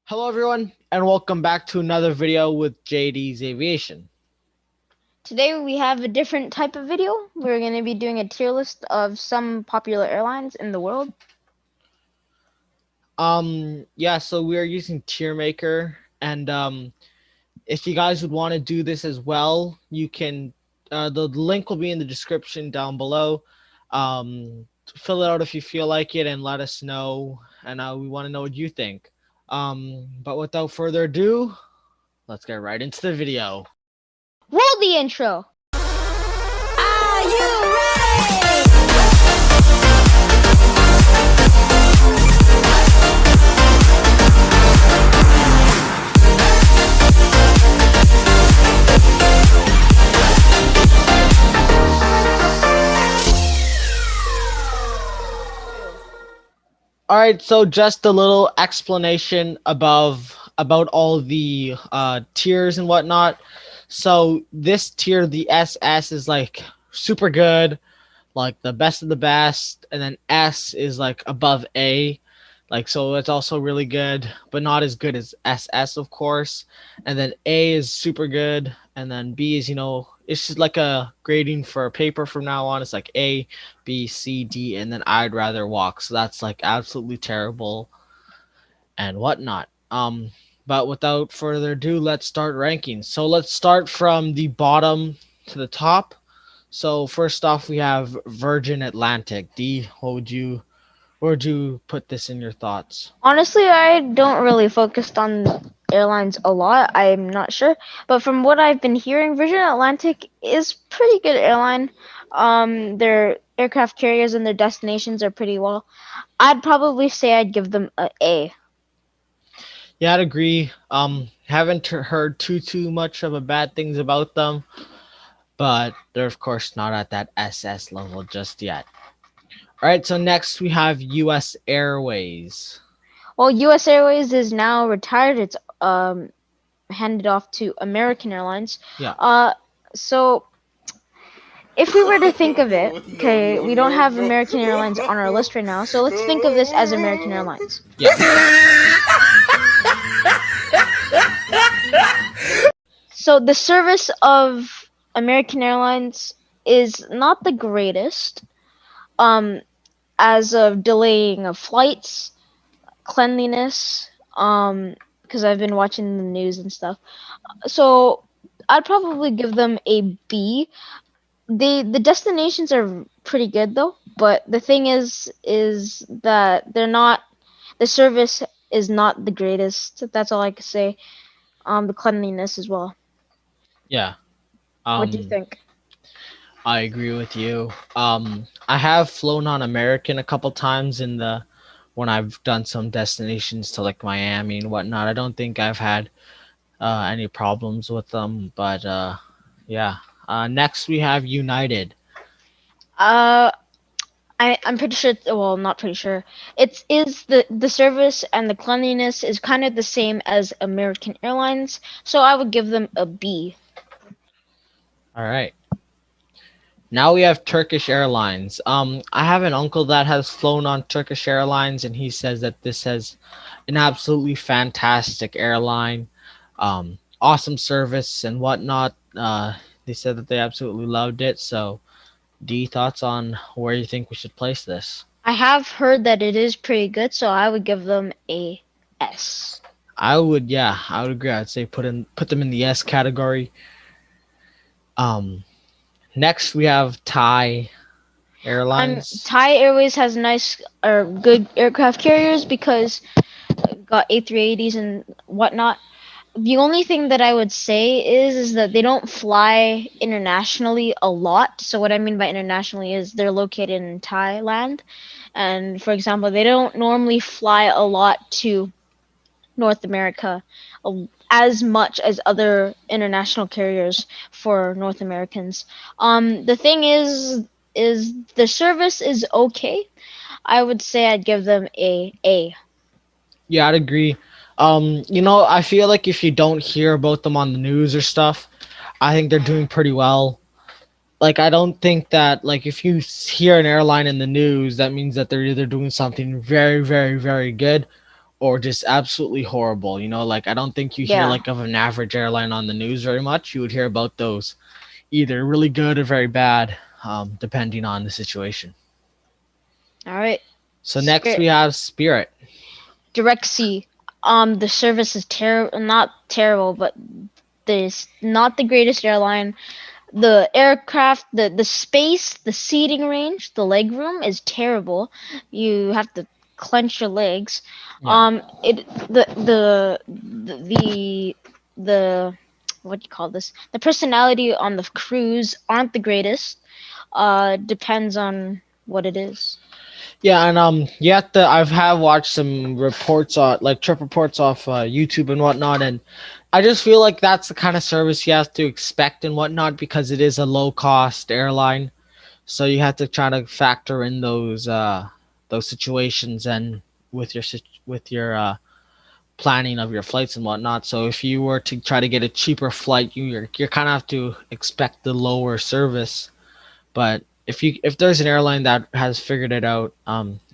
Hello everyone and welcome back to another video with JD's Aviation. Today we have a different type of video. We're going to be doing a tier list of some popular airlines in the world. So we are using Tier Maker, and if you guys would want to do this as well, you can the link will be in the description down below. Fill it out if you feel like it and let us know, and we want to know what you think. But without further ado, let's get right into the video. Roll the intro. Are you ready? All right, so just a little explanation about all the tiers and whatnot. So this tier, the SS, is like super good, like the best of the best, and then S is like above A, like so it's also really good, but not as good as SS, of course. And then A is super good, and then B is it's just like a grading for a paper from now on. It's like A, B, C, D, and then I'd rather walk. So that's like absolutely terrible and whatnot. But without further ado, let's start ranking. So let's start from the bottom to the top. So first off, we have Virgin Atlantic. D, where would you put this in your thoughts? Honestly, I don't really focus on airlines a lot. I'm not sure, but from what I've been hearing, Virgin Atlantic is pretty good airline. Their aircraft carriers and their destinations are pretty well. I'd probably say I'd give them a A. Yeah, I'd agree. Haven't heard too much of a bad things about them, but they're of course not at that SS level just yet. All right, so next we have U.S. Airways. Well, U.S. Airways is now retired. It's handed off to American Airlines. Yeah, So if we were to think of it, okay, we don't have American Airlines on our list right now, so let's think of this as American Airlines. yeah, So the service of American Airlines is not the greatest, as of delaying of flights, cleanliness, because I've been watching the news and stuff. So I'd probably give them a B. The destinations are pretty good though, but the thing is that they're not, the service is not the greatest. That's all I can say. The cleanliness as well. yeah. What do you Um, think? I agree with you. I have flown on American a couple times in the when I've done some destinations to like Miami and whatnot. I don't think I've had any problems with them, but yeah. Next we have United. Uh, I'm pretty sure. Well, not pretty sure. It is the service and the cleanliness is kind of the same as American Airlines, so I would give them a B. All right. Now we have Turkish Airlines. I have an uncle that has flown on Turkish Airlines, and he says that this has an absolutely fantastic airline, awesome service and whatnot. They said that they absolutely loved it. So, D, thoughts on where you think we should place this? I have heard that it is pretty good, so I would give them a S. I would agree. I'd say put them in the S category. Um, Next we have Thai Airlines. Thai Airways has nice or good aircraft carriers because got A380s and whatnot. The only thing that I would say is that they don't fly internationally a lot. So what I mean by internationally is they're located in Thailand, and for example, they don't normally fly a lot to North America as much as other international carriers for North Americans. The thing is the service is okay. I would say I'd give them a A. Yeah, I'd agree. I feel like if you don't hear about them on the news or stuff, I think they're doing pretty well. Like, I don't think that, like, if you hear an airline in the news, that means that they're either doing something very, very, very good or just absolutely horrible. Like I don't think you hear Yeah. like of an average airline on the news very much. You would hear about those either really good or very bad, depending on the situation. All right. So next Spirit we have Spirit. Direct C. The service is terrible. Not terrible, but this not the greatest airline. The aircraft, the space, the seating range, the leg room is terrible. You have to clench your legs. Yeah. It the what do you call this? The personality on the crews aren't the greatest. Depends on what it is. Yeah, and I've have watched some reports on like trip reports off YouTube and whatnot, and I just feel like that's the kind of service you have to expect and whatnot because it is a low cost airline. So you have to try to factor in those situations and with your planning of your flights and whatnot. So if you were to try to get a cheaper flight, you're kind of have to expect the lower service. But if there's an airline that has figured it out,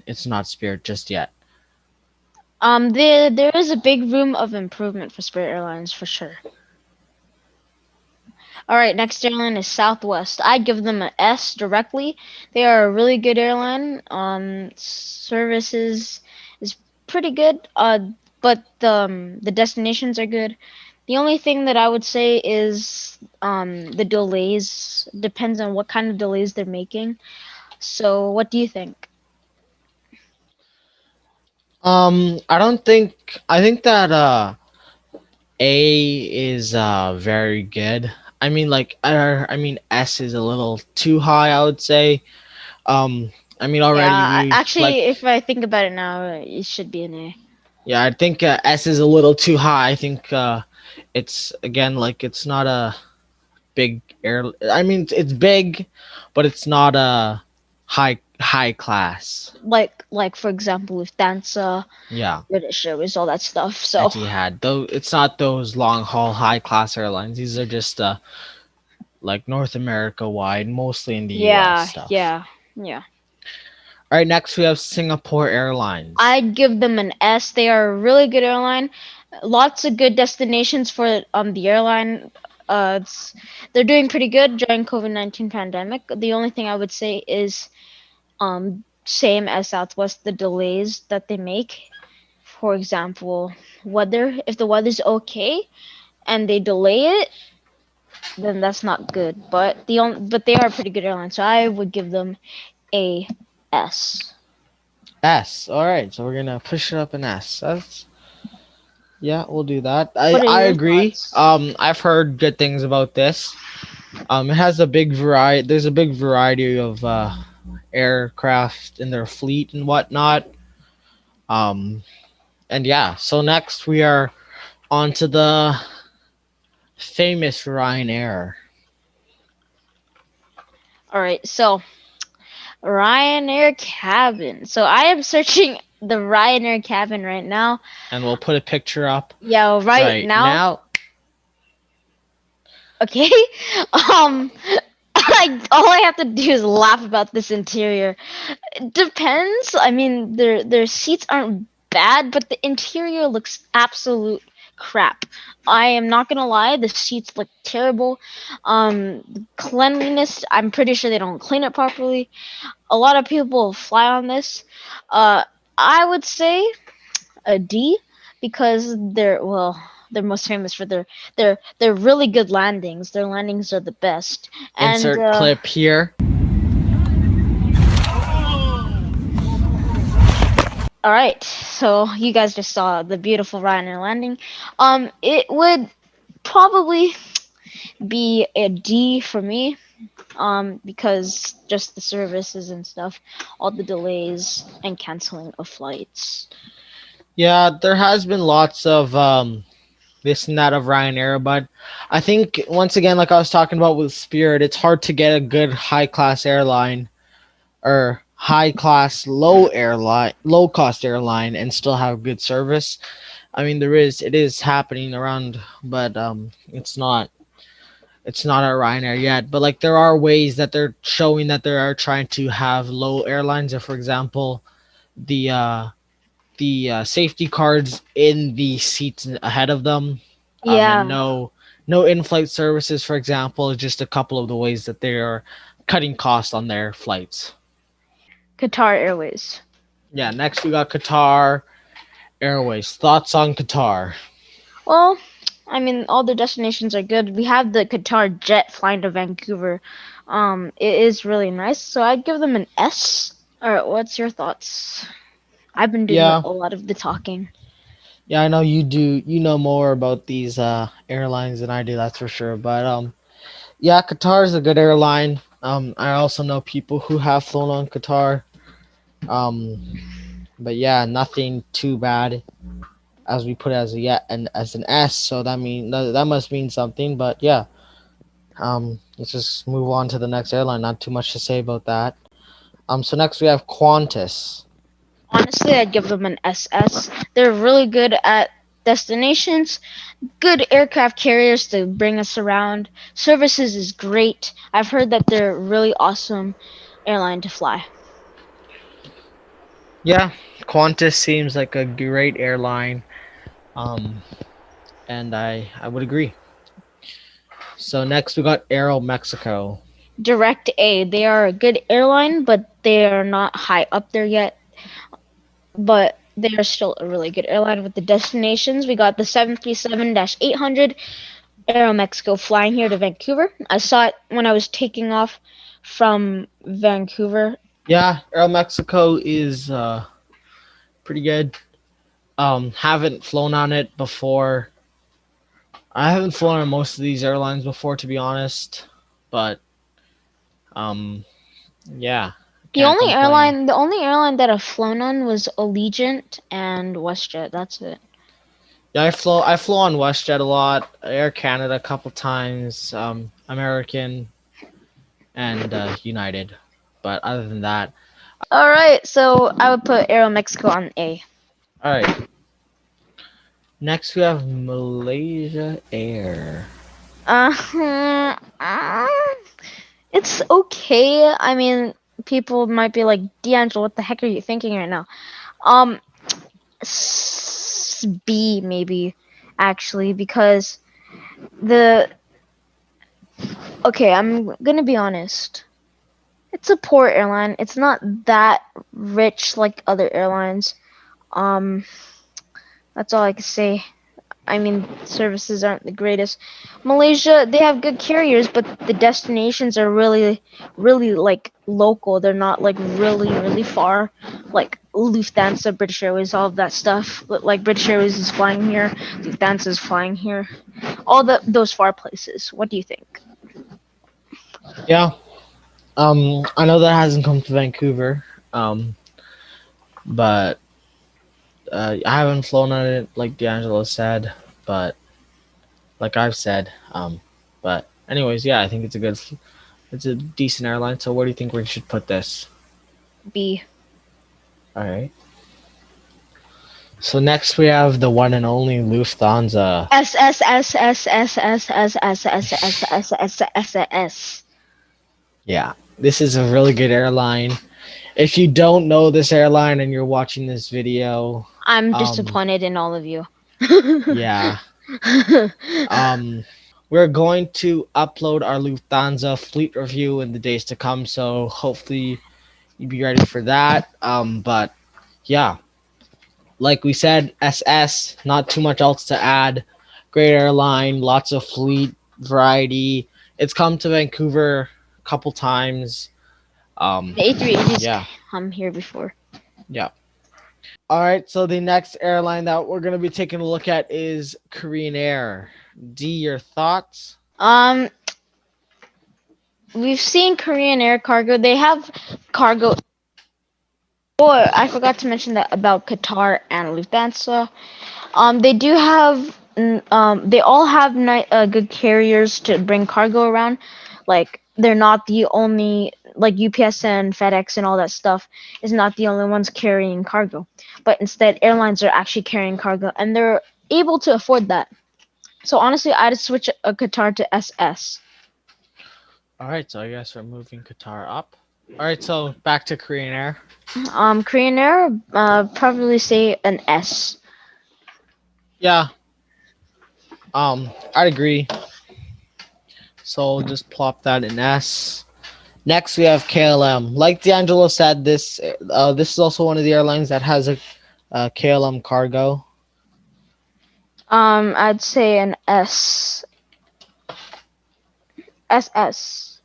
it's not Spirit just yet. There is a big room of improvement for Spirit Airlines for sure. All right, next airline is Southwest. I'd give them an S directly. They are a really good airline. Services is pretty good. But the destinations are good. The only thing that I would say is the delays depends on what kind of delays they're making. So, what do you think? I don't think I think that A is very good. I mean S is a little too high, I would say. I mean Yeah, already we've like actually, if I think about it now, it should be an A. yeah, I think S is a little too high. I think it's again like it's not a big air. I mean it's big, but it's not a high class. Like for example, Lufthansa, Yeah. British Airways, all that stuff. So Etihad. Though it's not those long haul high class airlines. These are just like North America wide, mostly in the US yeah, stuff. yeah, yeah. All right, next we have Singapore Airlines. I'd give them an S. They are a really good airline. Lots of good destinations for the airline. It's, they're doing pretty good during COVID-19 pandemic. The only thing I would say is same as Southwest, the delays that they make. For example, weather. If the weather's okay and they delay it, then that's not good. But they are a pretty good airline, so I would give them a S. S. All right, so we're gonna push it up an S. That's yeah, we'll do that. I What are I your agree. thoughts? I've heard good things about this. It has a big variety. There's a big variety of aircraft in their fleet and whatnot. Um, and yeah, so next we are on to the famous Ryanair, All right, so Ryanair Cabin. So I am searching the Ryanair Cabin right now. and we'll put a picture up Yeah, right right now. now. Okay. Um, all I have to do is laugh about this interior. It depends. I mean, their seats aren't bad, but the interior looks absolute crap. I am not gonna lie, the seats look terrible. Cleanliness, I'm pretty sure they don't clean it properly. A lot of people fly on this. Uh, I would say a D because they're most famous for their really good landings. Their landings are the best. And Insert clip here. all right, so you guys just saw the beautiful Ryanair landing. It would probably be a D for me. Because just the services and stuff, all the delays and canceling of flights. Yeah, there has been lots of this and that of Ryanair, but I think once again, like I was talking about with Spirit, it's hard to get a good high class airline or high class low cost airline and still have good service. I mean, it is happening around, but it's not a Ryanair yet. But like there are ways that they're showing that they are trying to have low airlines. If for example, the the safety cards in the seats ahead of them, and Yeah, no in-flight services, for example, just a couple of the ways that they are cutting costs on their flights. Qatar Airways. Yeah, next we got Qatar Airways. Thoughts on Qatar? Well, I mean, all the destinations are good. We have the Qatar jet flying to Vancouver. It is really nice. So I'd give them an S. All right, what's your thoughts? I've been doing Yeah, a lot of the talking. yeah, I know you do. You know more about these airlines than I do, that's for sure. But yeah, Qatar is a good airline. I also know people who have flown on Qatar. Um, but yeah, nothing too bad as we put it as a yeah and as an S. So that must mean something. But yeah, let's just move on to the next airline. Not too much to say about that. So next we have Qantas. Honestly, I'd give them an SS. They're really good at destinations, good aircraft carriers to bring us around. Services is great. I've heard that they're really awesome airline to fly. Yeah, Qantas seems like a great airline. Um, and I would agree. So next we got AeroMexico. Direct A, they are a good airline, but they are not high up there yet. But they are still a really good airline with the destinations. We got the 737-800 AeroMexico flying here to Vancouver. I saw it when I was taking off from Vancouver. Yeah, AeroMexico is pretty good. Haven't flown on it before. I haven't flown on most of these airlines before, to be honest. But um, yeah, can't complain. The only airline that I've flown on was Allegiant and WestJet. That's it. Yeah, I flew on WestJet a lot, Air Canada a couple times, American and United. But other than that, All right, so I would put AeroMexico on A. all right. Next we have Malaysia Air. Uh, uh, it's okay. I mean, people might be like, D'Angelo, what the heck are you thinking right now? Um, B maybe, actually, because the okay, I'm gonna be honest. It's a poor airline. It's not that rich like other airlines. Um, that's all I can say. I mean, services aren't the greatest. Malaysia, they have good carriers, but the destinations are really, really like local. They're not like really, really far. Like Lufthansa, British Airways, all of that stuff. Like British Airways is flying here, Lufthansa is flying here. All those far places. What do you think? Yeah. I know that hasn't come to Vancouver. But I haven't flown on it like D'Angelo said, but like I've said. But anyways, yeah, I think it's a decent airline. So where do you think we should put this? B. All right. So next we have the one and only Lufthansa. S S S S S S S S S S S S S S. Yeah, this is a really good airline. If you don't know this airline and you're watching this video, I'm um, disappointed in all of you. yeah, we're going to upload our Lufthansa fleet review in the days to come. So hopefully you be ready for that. But yeah, like we said, SS, not too much else to add. Great airline, lots of fleet variety. It's come to Vancouver a couple times. The A380's Yeah, come here before. yeah. All right, so the next airline that we're going to be taking a look at is Korean Air. D, your thoughts? Um, we've seen Korean Air Cargo. They have cargo. Oh, I forgot to mention that about Qatar and Lufthansa. They do have. They all have good carriers to bring cargo around. Like they're not the only like UPS and FedEx and all that stuff is not the only ones carrying cargo, but instead airlines are actually carrying cargo and they're able to afford that. So honestly, I'd switch a Qatar to SS. All right, so I guess we're moving Qatar up. All right, so back to Korean Air. Korean Air, probably say an S. Yeah, I'd agree. So just plop that in S. Next, we have KLM. Like D'Angelo said, this is also one of the airlines that has a KLM cargo. I'd say an S. SS.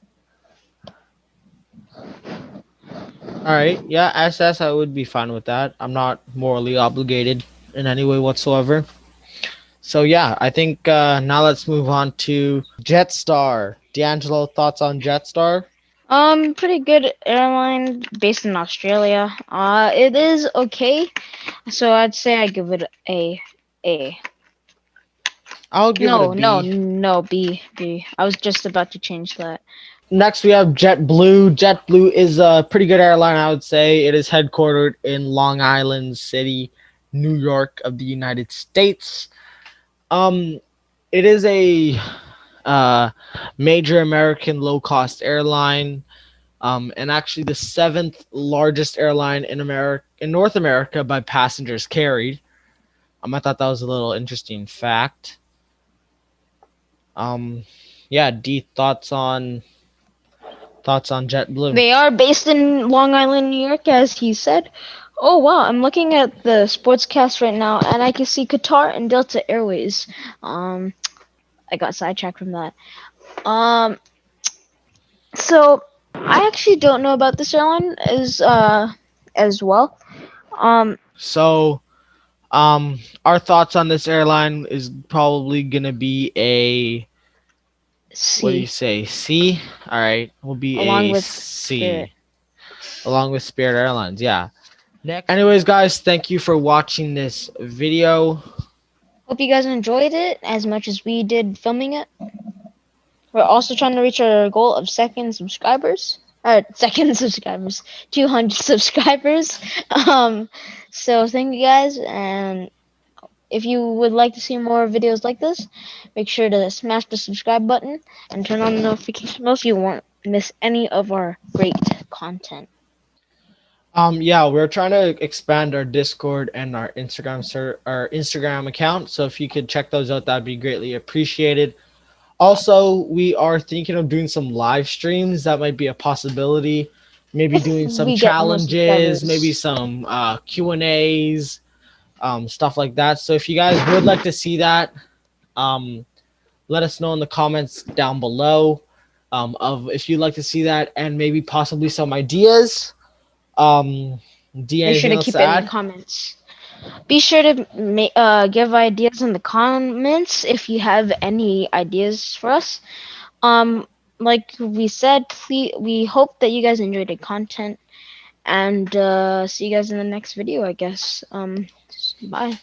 All right, yeah, SS, I would be fine with that. I'm not morally obligated in any way whatsoever. So yeah, I think now let's move on to Jetstar. D'Angelo, thoughts on Jetstar? Pretty good airline based in Australia. It is okay. So I'd say I give it a A. I'll give it a No, no, B. no, B, B. I was just about to change that. Next, we have JetBlue. JetBlue is a pretty good airline, I would say. It is headquartered in Long Island City, New York of the United States. Um, it is a uh, major American low cost airline, and actually the seventh largest airline in America, in North America, by passengers carried. I thought that was a little interesting fact. Um, yeah, D, thoughts on JetBlue. They are based in Long Island, New York, as he said. Oh wow, I'm looking at the sportscast right now, and I can see Qatar and Delta Airways. Um, I got sidetracked from that. Um, so I actually don't know about this airline as well. Um, So, our thoughts on this airline is probably gonna be a, what do you C say, C? All right, will be along a with Spirit. C along with Spirit Airlines. Yeah. Anyways, guys, thank you for watching this video. Hope you guys enjoyed it as much as we did filming it. We're also trying to reach our goal of second subscribers. Second subscribers, 200 subscribers. Um, so thank you guys, and if you would like to see more videos like this, make sure to smash the subscribe button and turn on the notification bell so you won't miss any of our great content. Yeah, we're trying to expand our Discord and our Instagram account. So if you could check those out, that'd be greatly appreciated. Also, we are thinking of doing some live streams. That might be a possibility. Maybe If doing some we get more challenges, maybe subscribers, some Q&As, stuff like that. So if you guys would like to see that, um, let us know in the comments down below, of if you'd like to see that, and maybe possibly some ideas. D, make sure anything to else keep to it in the add? comments. Be sure to give ideas in the comments if you have any ideas for us. Um, like we said, we hope that you guys enjoyed the content, and see you guys in the next video, I guess. Bye.